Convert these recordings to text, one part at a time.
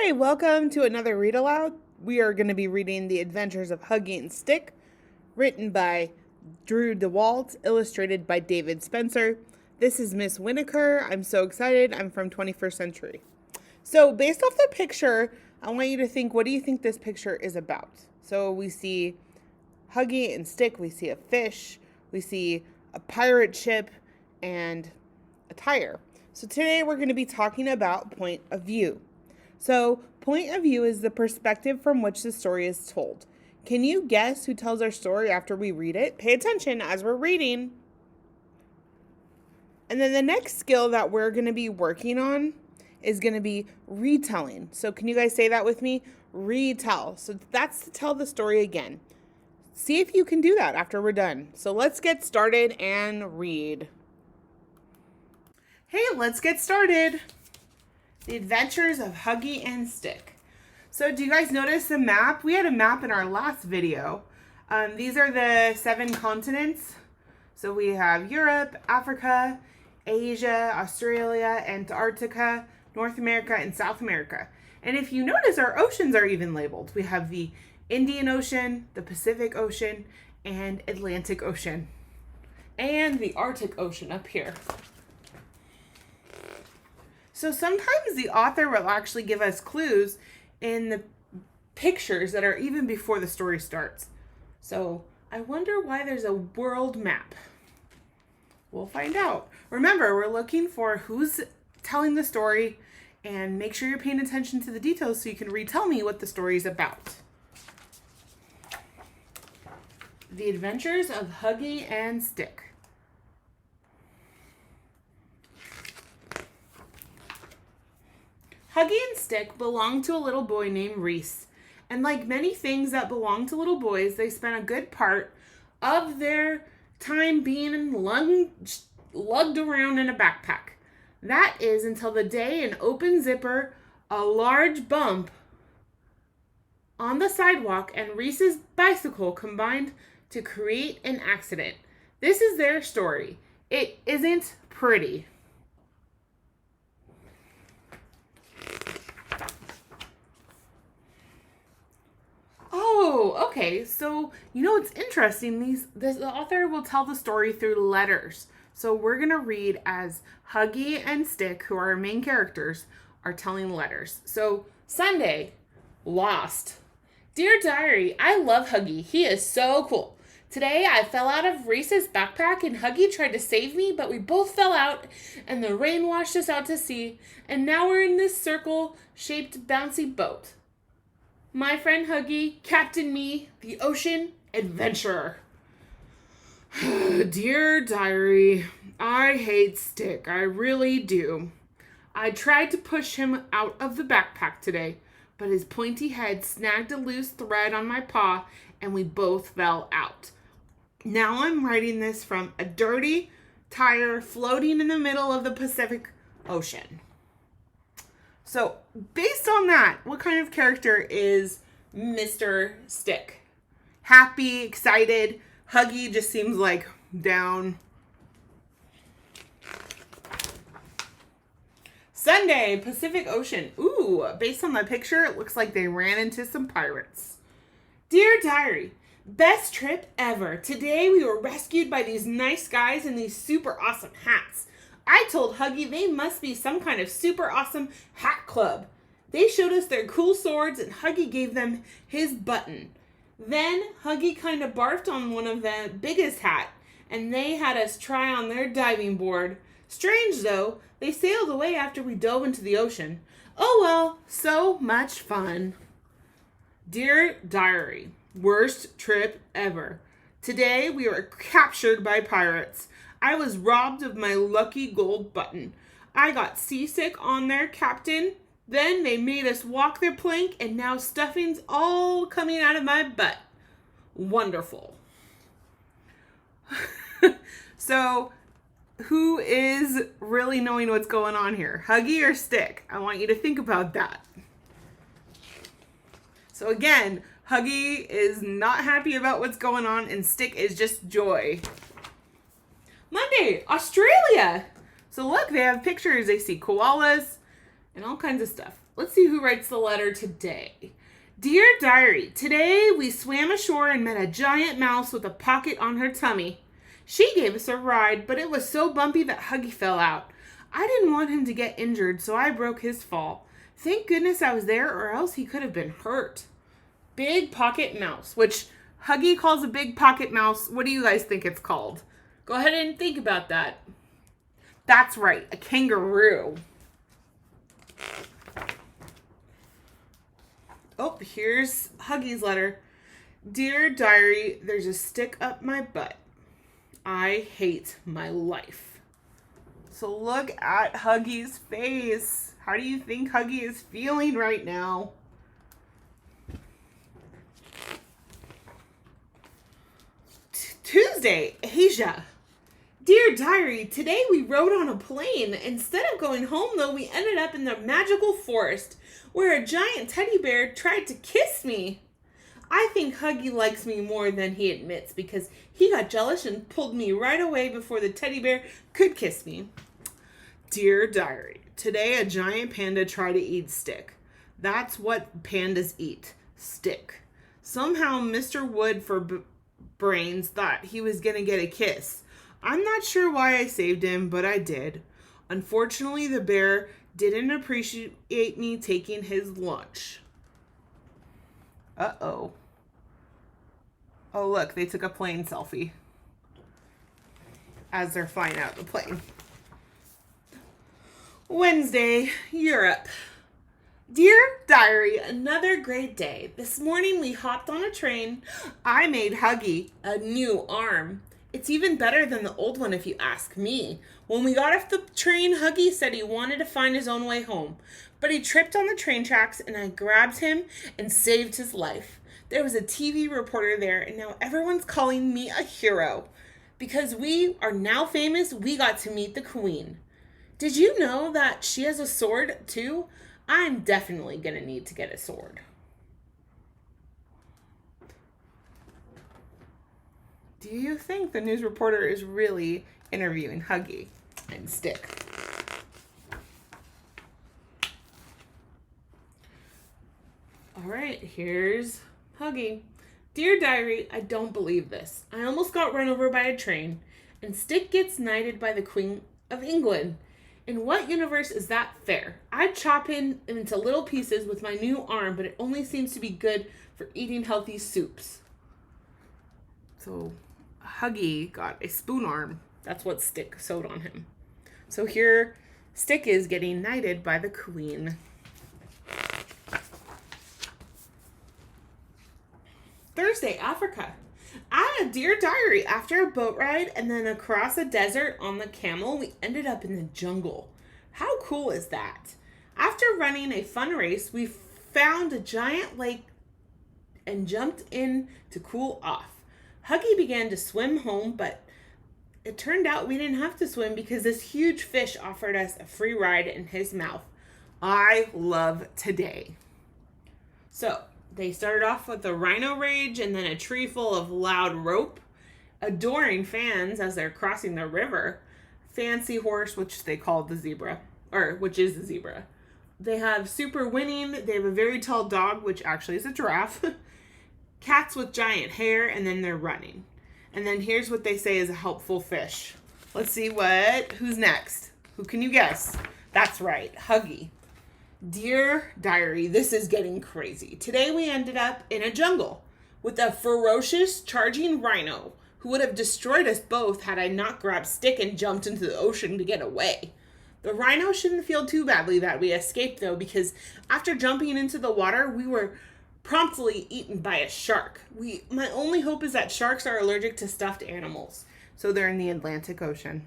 Hi, welcome to another Read Aloud. We are going to be reading The Adventures of Huggie and Stick, written by Drew DeWalt, illustrated by David Spencer. This is Miss Winokur. I'm so excited. I'm from 21st Century. So, based off the picture, I want you to think, what do you think this picture is about? So, we see Huggie and Stick, we see a fish, we see a pirate ship, and a tire. So, today we're going to be talking about point of view. So, point of view is the perspective from which the story is told. Can you guess who tells our story after we read it? Pay attention as we're reading. And then the next skill that we're going to be working on is going to be retelling. So, can you guys say that with me? Retell. So, that's to tell the story again. See if you can do that after we're done. So, let's get started and read. Hey, let's get started. The Adventures of Huggie and Stick. So do you guys notice the map? We had a map in our last video. These are the 7 continents. So we have Europe, Africa, Asia, Australia, Antarctica, North America, and South America. And if you notice, our oceans are even labeled. We have the Indian Ocean, the Pacific Ocean, and Atlantic Ocean. And the Arctic Ocean up here. So sometimes the author will actually give us clues in the pictures that are even before the story starts. So I wonder why there's a world map. We'll find out. Remember, we're looking for who's telling the story, and make sure you're paying attention to the details so you can retell me what the story is about. The Adventures of Huggie and Stick. Huggie and Stick belonged to a little boy named Reese, and like many things that belong to little boys, they spent a good part of their time being lugged around in a backpack. That is until the day an open zipper, a large bump on the sidewalk, and Reese's bicycle combined to create an accident. This is their story. It isn't pretty. Oh, okay. So, it's interesting. The author will tell the story through letters. So we're going to read as Huggie and Stick, who are our main characters, are telling letters. So, Sunday, lost. Dear Diary, I love Huggie. He is so cool. Today I fell out of Reese's backpack and Huggie tried to save me, but we both fell out and the rain washed us out to sea. And now we're in this circle-shaped bouncy boat. My friend Huggie captained me, the ocean adventurer. Dear Diary, I hate Stick. I really do. I tried to push him out of the backpack today, but his pointy head snagged a loose thread on my paw and we both fell out. Now I'm writing this from a dirty tire floating in the middle of the Pacific Ocean. So, based on that, what kind of character is Mr. Stick? Happy, excited. Huggie just seems like down. Sunday, Pacific Ocean. Ooh, based on the picture, it looks like they ran into some pirates. Dear Diary, best trip ever. Today we were rescued by these nice guys in these super awesome hats. I told Huggie they must be some kind of super awesome hat club. They showed us their cool swords and Huggie gave them his button. Then Huggie kind of barfed on one of the biggest hat and they had us try on their diving board. Strange though, they sailed away after we dove into the ocean. Oh well, so much fun. Dear Diary, worst trip ever. Today we were captured by pirates. I was robbed of my lucky gold button. I got seasick on their captain. Then they made us walk their plank and now stuffing's all coming out of my butt. Wonderful. So, who is really knowing what's going on here? Huggie or Stick? I want you to think about that. So again, Huggie is not happy about what's going on and Stick is just joy. Monday, Australia. So look, they have pictures. They see koalas, and all kinds of stuff. Let's see who writes the letter today. Dear Diary, today we swam ashore and met a giant mouse with a pocket on her tummy. She gave us a ride, but it was so bumpy that Huggie fell out. I didn't want him to get injured, so I broke his fall. Thank goodness I was there, or else he could have been hurt. Big pocket mouse, which Huggie calls a big pocket mouse. What do you guys think it's called? Go ahead and think about that. That's right, a kangaroo. Oh, here's Huggie's letter. Dear Diary, there's a stick up my butt. I hate my life. So look at Huggie's face. How do you think Huggie is feeling right now? Tuesday, Asia. Dear Diary, today we rode on a plane. Instead of going home, though, we ended up in the magical forest where a giant teddy bear tried to kiss me. I think Huggie likes me more than he admits because he got jealous and pulled me right away before the teddy bear could kiss me. Dear Diary, today a giant panda tried to eat stick. That's what pandas eat, stick. Somehow Mr. Wood for Brains thought he was going to get a kiss. I'm not sure why I saved him, but I did. Unfortunately, the bear didn't appreciate me taking his lunch. Uh-oh. Oh, look, they took a plane selfie as they're flying out the plane. Wednesday, Europe. Dear Diary, another great day. This morning we hopped on a train. I made Huggie a new arm. It's even better than the old one if you ask me. When we got off the train, Huggie said he wanted to find his own way home. But he tripped on the train tracks and I grabbed him and saved his life. There was a TV reporter there and now everyone's calling me a hero. Because we are now famous, we got to meet the Queen. Did you know that she has a sword too? I'm definitely going to need to get a sword. Do you think the news reporter is really interviewing Huggie and Stick? All right, here's Huggie. Dear Diary, I don't believe this. I almost got run over by a train, and Stick gets knighted by the Queen of England. In what universe is that fair? I'd chop him into little pieces with my new arm, but it only seems to be good for eating healthy soups. So Huggie got a spoon arm. That's what Stick sewed on him. So here Stick is getting knighted by the Queen. Thursday, Africa. Dear Diary, after a boat ride and then across a desert on the camel, we ended up in the jungle. How cool is that? After running a fun race, we found a giant lake and jumped in to cool off. Huggie began to swim home, but it turned out we didn't have to swim because this huge fish offered us a free ride in his mouth. I love today. So, they started off with a rhino rage and then a tree full of loud rope, adoring fans as they're crossing the river, fancy horse, which they called the zebra, or which is the zebra. They have super winning, they have a very tall dog, which actually is a giraffe, cats with giant hair, and then they're running. And then here's what they say is a helpful fish. Let's see who's next? Who can you guess? That's right, Huggie. Dear Diary, this is getting crazy. Today we ended up in a jungle with a ferocious charging rhino who would have destroyed us both had I not grabbed Stick and jumped into the ocean to get away. The rhino shouldn't feel too badly that we escaped though, because after jumping into the water, we were promptly eaten by a shark. My only hope is that sharks are allergic to stuffed animals, so they're in the Atlantic Ocean.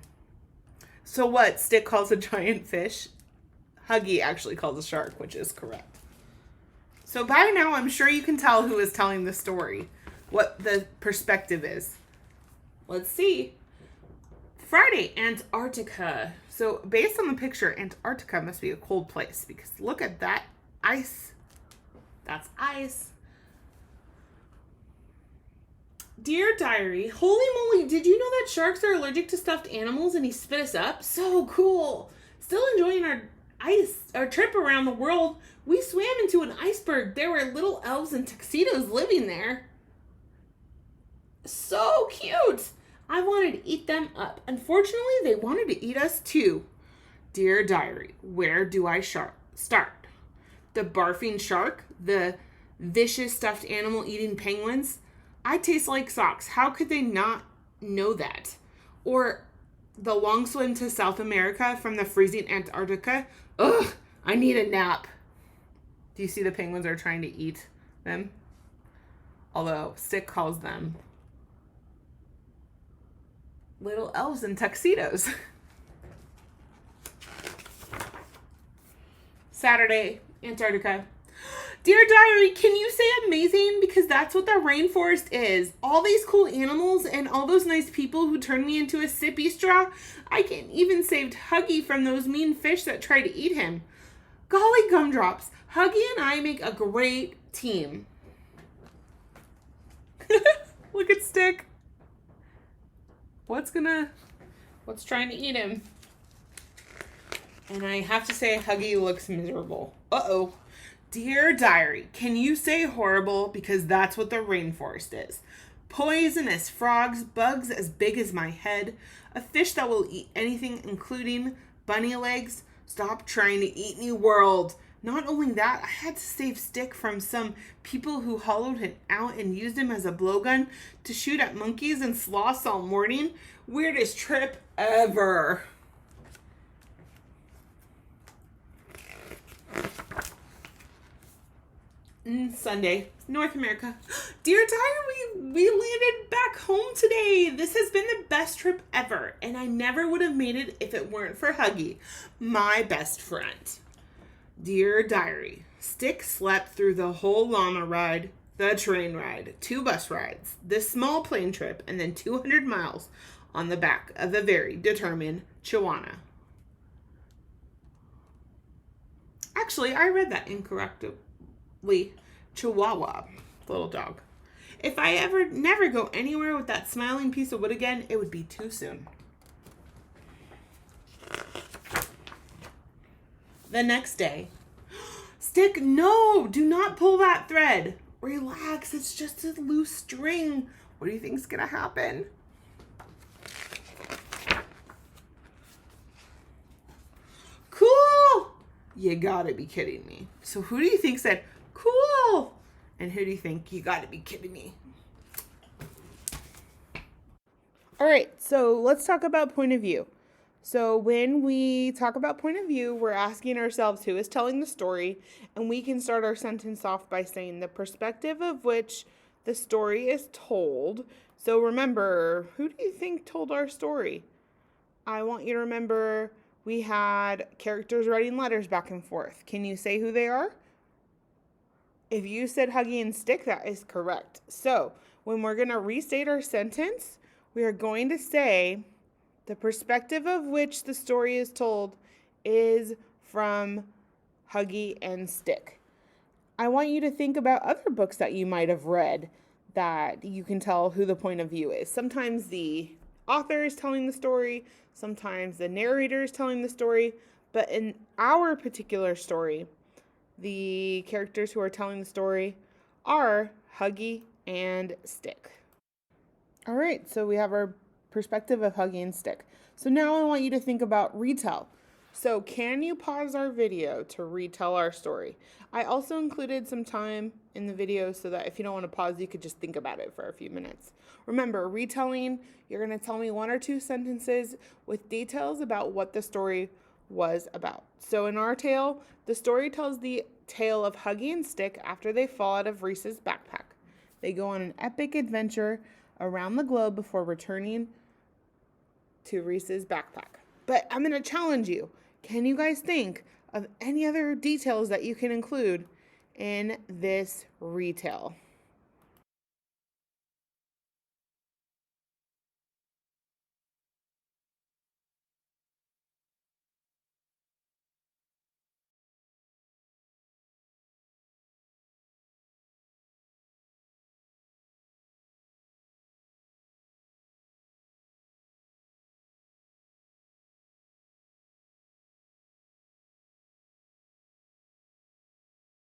So what Stick calls a giant fish, Huggie actually calls a shark, which is correct. So by now, I'm sure you can tell who is telling the story, what the perspective is. Let's see. Friday, Antarctica. So based on the picture, Antarctica must be a cold place because look at that ice. That's ice. Dear Diary, holy moly, did you know that sharks are allergic to stuffed animals and he spit us up? So cool. Still enjoying our our trip around the world, we swam into an iceberg. There were little elves in tuxedos living there. So cute. I wanted to eat them up. Unfortunately, they wanted to eat us too. Dear Diary, where do I start? The barfing shark? The vicious stuffed animal eating penguins? I taste like socks. How could they not know that? Or the long swim to South America from the freezing Antarctica? Ugh, I need a nap. Do you see the penguins are trying to eat them? Although Stick calls them little elves in tuxedos. Saturday, Antarctica. Dear Diary, can you say amazing? Because that's what the rainforest is. All these cool animals and all those nice people who turned me into a sippy straw. I can even saved Huggie from those mean fish that tried to eat him. Golly gumdrops, Huggie and I make a great team. Look at Stick. What's trying to eat him? And I have to say, Huggie looks miserable. Uh-oh. Dear Diary, can you say horrible? Because that's what the rainforest is. Poisonous frogs, bugs as big as my head, a fish that will eat anything, including bunny legs. Stop trying to eat me, world. Not only that, I had to save Stick from some people who hollowed him out and used him as a blowgun to shoot at monkeys and sloths all morning. Weirdest trip ever. Sunday, North America. Dear Diary, we landed back home today. This has been the best trip ever, and I never would have made it if it weren't for Huggie, my best friend. Dear Diary, Stick slept through the whole llama ride, the train ride, 2 bus rides, this small plane trip, and then 200 miles on the back of the very determined Chihuahua. Actually, I read that incorrectly. Chihuahua, little dog. If I ever never go anywhere with that smiling piece of wood again, it would be too soon. The next day. Stick, no, do not pull that thread. Relax, it's just a loose string. What do you think's gonna happen? Cool! You gotta be kidding me. So who do you think said, cool? And who do you think, you gotta be kidding me? All right, so let's talk about point of view. So when we talk about point of view, we're asking ourselves who is telling the story, and we can start our sentence off by saying the perspective of which the story is told. So remember, who do you think told our story? I want you to remember we had characters writing letters back and forth. Can you say who they are? If you said Huggie and Stick, that is correct. So when we're going to restate our sentence, we are going to say the perspective of which the story is told is from Huggie and Stick. I want you to think about other books that you might have read that you can tell who the point of view is. Sometimes the author is telling the story, sometimes the narrator is telling the story, but in our particular story, the characters who are telling the story are Huggie and Stick. All right, so we have our perspective of Huggie and Stick. So now I want you to think about retell. So can you pause our video to retell our story? I also included some time in the video so that if you don't want to pause, you could just think about it for a few minutes. Remember, retelling, you're going to tell me 1 or 2 sentences with details about what the story was about. So in our tale, the story tells the tale of Huggie and Stick after they fall out of Reese's backpack. They go on an epic adventure around the globe before returning to Reese's backpack. But I'm going to challenge you. Can you guys think of any other details that you can include in this retell?